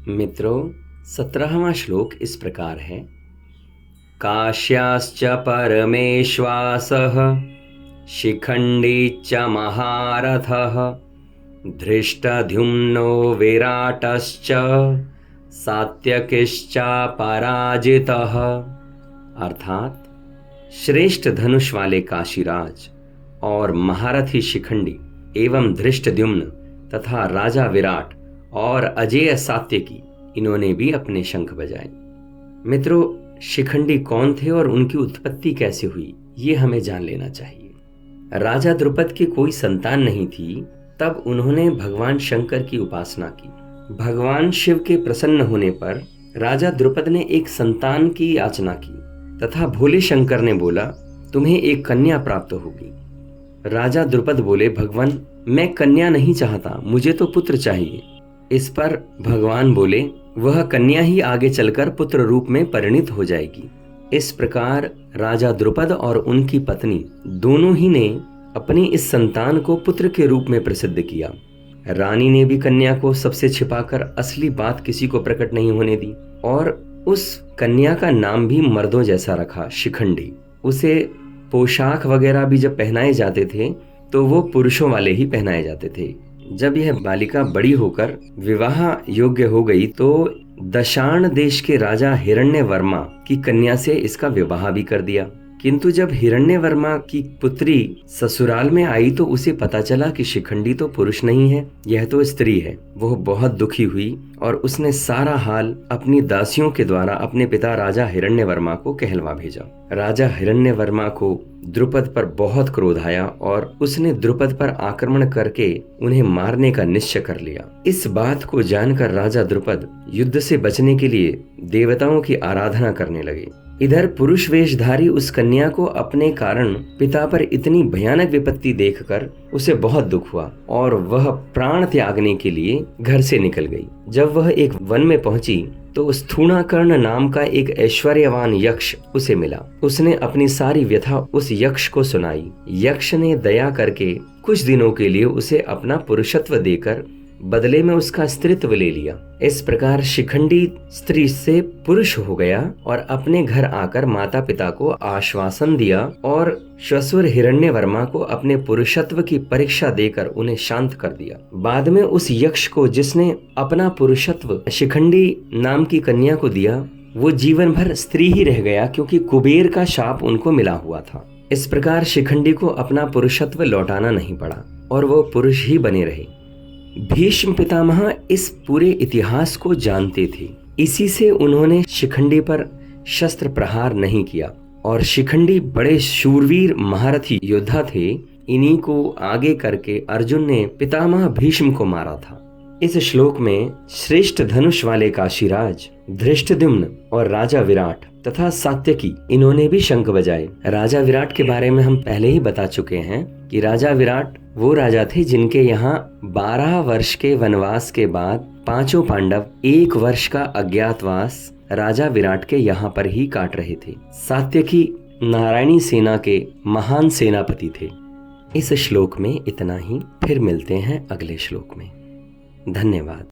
मित्रों, 17वां श्लोक इस प्रकार है। काश्याश्च परमेश्वासः शिखण्डी च महारथः धृष्टद्युम्नो विराटश्च सात्यकिश्चापराजितः। अर्थात श्रेष्ठ धनुष वाले काशीराज और महारथी शिखंडी एवं धृष्टद्युम्न तथा राजा विराट और अजेय सात्यकी, इन्होंने भी अपने शंख बजाए। मित्रों, शिखंडी कौन थे और उनकी उत्पत्ति कैसे हुई, ये हमें जान लेना चाहिए। राजा द्रुपद की कोई संतान नहीं थी, तब उन्होंने भगवान शंकर की उपासना की। भगवान शिव के प्रसन्न होने पर राजा द्रुपद ने एक संतान की याचना की तथा भोले शंकर ने बोला, तुम्हें एक कन्या प्राप्त होगी। राजा द्रुपद बोले, भगवान मैं कन्या नहीं चाहता, मुझे तो पुत्र चाहिए। इस पर भगवान बोले, वह कन्या ही आगे चलकर पुत्र रूप में परिणित हो जाएगी। इस प्रकार राजा द्रुपद और उनकी पत्नी दोनों ही ने अपनी इस संतान को पुत्र के रूप में प्रसिद्ध किया। रानी ने भी कन्या को सबसे छिपाकर असली बात किसी को प्रकट नहीं होने दी और उस कन्या का नाम भी मर्दों जैसा रखा, शिखंडी। उसे पोशाक वगैरह भी जब पहनाए जाते थे तो वो पुरुषों वाले ही पहनाए जाते थे। जब यह बालिका बड़ी होकर विवाह योग्य हो गई तो दशाण देश के राजा हिरण्यवर्मा की कन्या से इसका विवाह भी कर दिया। किंतु जब हिरण्यवर्मा की पुत्री ससुराल में आई तो उसे पता चला कि शिखंडी तो पुरुष नहीं है, यह तो स्त्री है। वह बहुत दुखी हुई और उसने सारा हाल अपनी दासियों के द्वारा अपने पिता राजा हिरण्यवर्मा को कहलवा भेजा। राजा हिरण्यवर्मा को द्रुपद पर बहुत क्रोध आया और उसने द्रुपद पर आक्रमण करके उन्हें मारने का निश्चय कर लिया। इस बात को जानकर राजा द्रुपद युद्ध से बचने के लिए देवताओं की आराधना करने लगे। इधर पुरुष वेशधारी उस कन्या को अपने कारण पिता पर इतनी भयानक विपत्ति देखकर उसे बहुत दुख हुआ और वह प्राण त्यागने के लिए घर से निकल गई। जब वह एक वन में पहुंची तो स्थूणाकर्ण नाम का एक ऐश्वर्यवान यक्ष उसे मिला। उसने अपनी सारी व्यथा उस यक्ष को सुनाई। यक्ष ने दया करके कुछ दिनों के लिए उसे अपना पुरुषत्व देकर बदले में उसका स्त्रीत्व ले लिया। इस प्रकार शिखंडी स्त्री से पुरुष हो गया और अपने घर आकर माता पिता को आश्वासन दिया और श्वशुर हिरण्यवर्मा को अपने पुरुषत्व की परीक्षा देकर उन्हें शांत कर दिया। बाद में उस यक्ष को, जिसने अपना पुरुषत्व शिखंडी नाम की कन्या को दिया, वो जीवन भर स्त्री ही रह गया क्योंकि कुबेर का शाप उनको मिला हुआ था। इस प्रकार शिखंडी को अपना पुरुषत्व लौटाना नहीं पड़ा और वो पुरुष ही बने रहे। भीष्म पितामह इस पूरे इतिहास को जानते थे, इसी से उन्होंने शिखंडी पर शस्त्र प्रहार नहीं किया और शिखंडी बड़े शूरवीर महारथी योद्धा थे। इन्हीं को आगे करके अर्जुन ने पितामह भीष्म को मारा था। इस श्लोक में श्रेष्ठ धनुष वाले काशीराज धृष्टद्युम्न और राजा विराट तथा सात्यकी, इन्होंने भी शंख बजाए। राजा विराट के बारे में हम पहले ही बता चुके हैं कि राजा विराट वो राजा थे जिनके यहाँ 12 वर्ष के वनवास के बाद पांचों पांडव 1 वर्ष का अज्ञातवास राजा विराट के यहाँ पर ही काट रहे थे। सात्यकी नारायणी सेना के महान सेनापति थे। इस श्लोक में इतना ही, फिर मिलते हैं अगले श्लोक में। धन्यवाद।